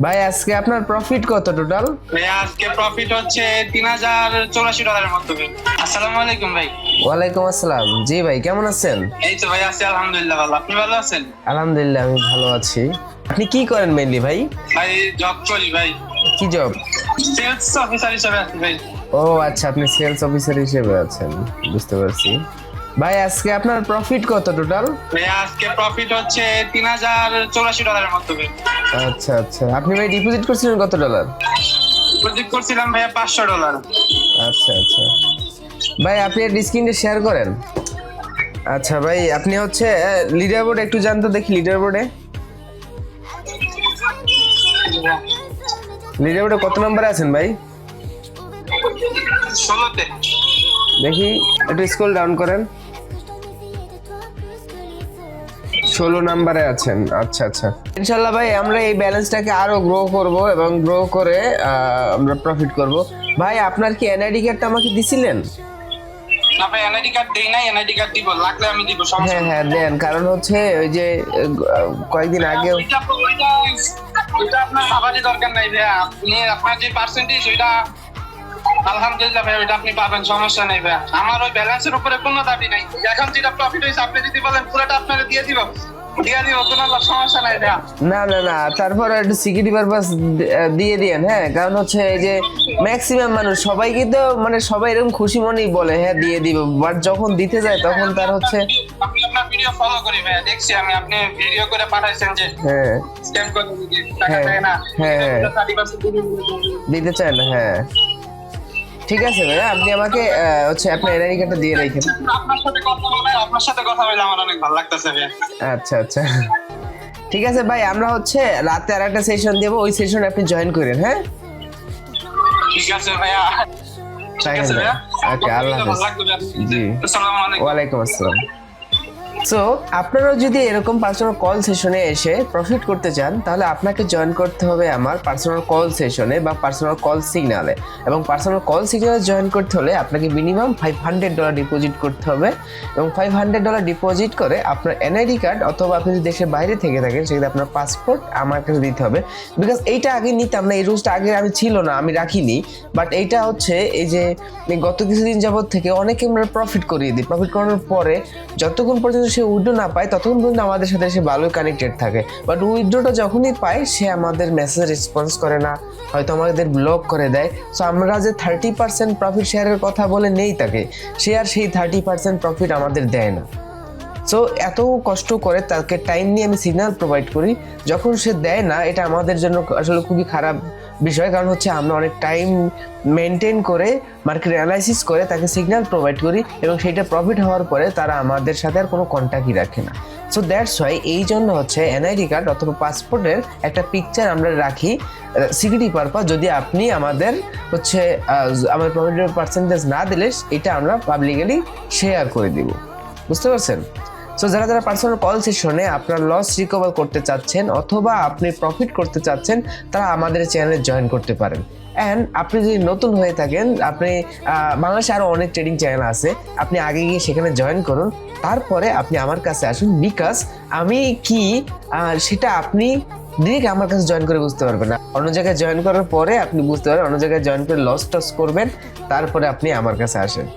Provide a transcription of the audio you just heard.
ভাই আজকে আপনার প্রফিট কত টোটাল? ভাই আজকে প্রফিট হচ্ছে $3084 মতো। আসসালামু আলাইকুম ভাই। ওয়ালাইকুম আসসালাম। জি ভাই, কেমন আছেন? এই তো ভাই আছি আলহামদুলিল্লাহ ভালো। আপনি ভালো আছেন? আলহামদুলিল্লাহ, আমি ভালো আছি। আপনি কি করেন মেইনলি ভাই? ভাই জব করি ভাই, কি জব? সেলস অফিসার হিসেবে আছি ভাই। ও আচ্ছা, আপনি সেলস অফিসার হিসেবে আছেন, বুঝতে পারছি। ভাই আজকে আপনার প্রফিট কত টোটাল? ভাই আজকে প্রফিট হচ্ছে $3084 মতো। আচ্ছা আচ্ছা, আপনি ভাই ডিপোজিট করছিলেন কত ডলার? ডিপোজিট করছিলাম ভাইয়া $500। আচ্ছা আচ্ছা, ভাই আপনি স্ক্রিনটা শেয়ার করেন। আচ্ছা ভাই, আপনি হচ্ছে লিডার বোর্ড একটু জানতো, দেখি লিডার বোর্ডে কত নম্বরে আছেন ভাই? 16তে। দেখি একটু স্ক্রল ডাউন করেন। 16 নম্বরে আছেন। আচ্ছা আচ্ছা, ইনশাল্লাহ ভাই আমরা এই ব্যালেন্সটাকে আরো গ্রো করব এবং গ্রো করে আমরা প্রফিট করব। ভাই আপনার কি এনআইডি কার্ডটা আমাকে দিছিলেন? না ভাই এনআইডি কার্ড দেই নাই, এনআইডি কার্ড দিব, লাগলে আমি দিব, সমস্যা হ্যাঁ নেই। হ্যাঁ দেন, কারণ হচ্ছে ওই যে কয়েকদিন আগে ওইটা আপনার ভাবারই দরকার নাই ভাইয়া। আপনার যে পার্সেন্টেজ ওইটা আলহামদুলিল্লাহ ভাই, ওইটা আপনি পাবেন, সমস্যা নেই ভাইয়া। আমার ওই ব্যালেন্সের উপরে কোনো দাবি নাই। এখন যেটা প্রফিট হয়েছে আপনি যদি বলেন পুরোটা আপনারা দিয়ে দিব কোনো সমস্যা নাই ভাইয়া। না না না, তারপর একটু সিকিউরিটি পারপাস দিয়ে দিয়েন। হ্যাঁ, কারণ হচ্ছে এই যে ম্যাক্সিমাম মানুষ সবাই কিন্তু মানে সবাই এরকম খুশি মনেই বলে হ্যাঁ দিয়ে দিব, বাট যখন দিতে যায় তখন তার হচ্ছে আমি আপনার ভিডিও ফলো করি ভাইয়া, দেখছি আমি আপনি ভিডিও করে পাঠাইছেন যে হ্যাঁ স্ক্যাম করে দিতে টাকা দেয় না, হ্যাঁ, হ্যাঁ। 30% দিতে চায় না। হ্যাঁ ঠিক আছে ভাইয়া, আপনি আমাকে হচ্ছে আপনার এনআইডি কার্ডটা দিয়ে রাখেন। আপনার সাথে কথা বলে আমার অনেক ভালো লাগতেছে ভাইয়া। আচ্ছা আচ্ছা, ঠিক আছে ভাই, আমরা হচ্ছে রাতে আরেকটা সেশন দেবো, ওই সেশনে আপনি জয়েন করেন। হ্যাঁ ঠিক আছে ভাইয়া। ঠিক আছে ভাইয়া। ওকে, আল্লাহ ভালো হাফেজ। লাগলো ভাইয়া। জি, আসসালামু আলাইকুম। ওয়ালাইকুম আসসালাম। সো আপনারাও যদি এরকম পার্সোনাল কল সেশনে এসে প্রফিট করতে চান, তাহলে আপনাকে জয়েন করতে হবে আমার পার্সোনাল কল সেশনে বা পার্সোনাল কল সিগনালে। এবং পার্সোনাল কল সিগনালে জয়েন করতে হলে আপনাকে মিনিমাম $500 ডিপোজিট করতে হবে। এবং $500 ডিপোজিট করে আপনার এনআইডি কার্ড অথবা আপনি যদি দেশের বাইরে থেকে থাকেন সেক্ষেত্রে আপনার পাসপোর্ট আমার কাছে দিতে হবে। বিকজ এইটা আগে নিতাম না, এই রুলসটা আগে আমি ছিল না, আমি রাখিনি। বাট এইটা হচ্ছে এই যে গত কিছুদিন যাবত থেকে অনেকে আমরা প্রফিট করিয়ে দিই। প্রফিট করানোর পরে যতক্ষণ পর্যন্ত সে উইথড্র না পায় ততক্ষণ পর্যন্ত আমাদের সাথে সে ভালোই কানেক্টেড থাকে। বাট উইথড্রটা যখনই পায় সে আমাদের মেসেজ রেসপন্স করে না, হয়তো আমাদের ব্লক করে দেয়। সো আমরা যে 30% প্রফিট শেয়ারের কথা বলে নেই তাকে, সে আর সেই 30% প্রফিট আমাদের দেয় না। সো এত কষ্ট করে তাকে টাইম নিয়ে আমি সিগন্যাল প্রোভাইড করি, যখন সে দেয় না এটা আমাদের জন্য আসলে খুবই খারাপ বিষয়। কারণ হচ্ছে আমরা অনেক টাইম মেনটেন করে মার্কেট অ্যানালাইসিস করে তাকে সিগন্যাল প্রোভাইড করি এবং সেইটা প্রফিট হওয়ার পরে তারা আমাদের সাথে আর কোনো কন্ট্যাক্টই রাখে না। সো দ্যাটস ওয়াই এই জন্য হচ্ছে এনআইডি কার্ড অথবা পাসপোর্টের একটা পিকচার আমরা রাখি সিকিউরিটি পারপাস। যদি আপনি আমাদের হচ্ছে আমাদের প্রফিটের পার্সেন্টেজ না দিলে এটা আমরা পাবলিকলি শেয়ার করে দিব, বুঝতে পারছেন? সো যারা যারা পার্সোনাল কল সেশনে আপনার লস রিকভার করতে চাচ্ছেন অথবা আপনি প্রফিট করতে চাচ্ছেন, তারা আমাদের চ্যানেলে জয়েন করতে পারেন। অ্যান্ড আপনি যদি নতুন হয়ে থাকেন, আপনি বাংলাদেশে আরও অনেক ট্রেডিং চ্যানেল আছে, আপনি আগে গিয়ে সেখানে জয়েন করুন, তারপরে আপনি আমার কাছে আসুন। বিকজ আমি কি সেটা আপনি ডিরেক্ট আমার কাছে জয়েন করে বুঝতে পারবেন না। অন্য জায়গায় জয়েন করার পরে আপনি বুঝতে পারবেন, অন্য জায়গায় জয়েন করে লস টস করবেন, তারপরে আপনি আমার কাছে আসেন।